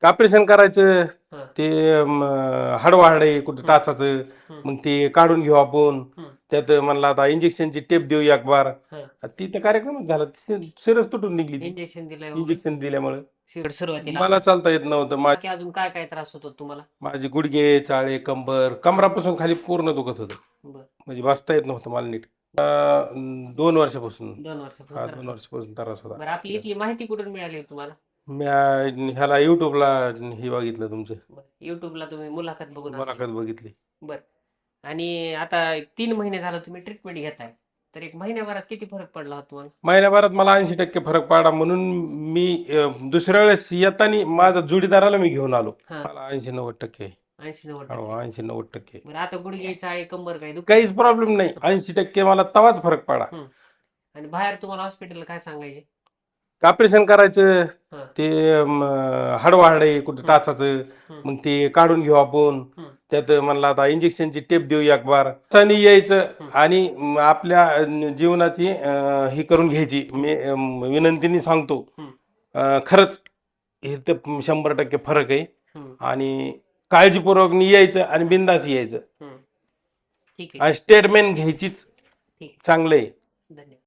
Operation करायचं हा. ते हाडवाहाड आहे कुठे टाचाचं, मग ते काढून घेऊ आपण. त्यात म्हणलं आता इंजेक्शनची टेप देऊ एक बार. हा. ती तर कार्यक्रमच झाला, सिरच तुटून निघली ती इंजेक्शन दिलंय इंजेक्शन दिल्यामुळे. सुरुवातीला मला चालता येत नव्हतं. बाकी अजून काय काय त्रास होतो तुम्हाला? माझे गुडघे, चाळे, कमरापासून खाली पूर्ण दुखत होतं. बर. म्हणजे बसता येत नव्हतं मला नीट. 2 वर्षापासून. 2 वर्षापासून हा, त्रास 2 होतो. वर्षापासून त्रास होता. बरं, आपली इथली माहिती कुठून मिळाली तुम्हाला? मी ह्याला युट्यूबला हे बघितलं तुमचं, युट्यूबला तुम्ही मुलाखत बघून आली. मुलाखत बघितली. बर. आणि आता 3 महिने झालं तुम्ही ट्रीटमेंट घेताय, तर एक महिन्याभरात किती फरक पडला होता तुम्हाला? महिन्याभरात मला 80% फरक पडला. म्हणून मी दुसऱ्या वेळेस येताना माझा जोडीदाराला मी घेऊन आलो. हा. मला 80-90%. 80-90%. हो, 80-90%. बरं, आता गुडघे, चाळे, कंबर काय दुखत? काहीच प्रॉब्लेम नाही. 80% मला तवाच फरक पडला. आणि बाहेर तुम्हाला हॉस्पिटल काय सांगायचे? ऑपरेशन करायचं हा. ते हाडवाहाड आहे कुठे टाचाचं, मग ते काढून घेऊ आपण. त्यात म्हणलं आता इंजेक्शनची टेप देऊ एक बार. आणि यायचं आणि आपल्या जीवनाची ही करून घ्यायची. मी विनंतीने सांगतो, खरंच हे तर 100% फरक आहे. आणि काळजीपूर्वक यायचं आणि बिंदास यायचं. ठीक आहे. स्टेटमेंट घ्यायचीच. ठीक. चांगलं आहे. धन्यवाद.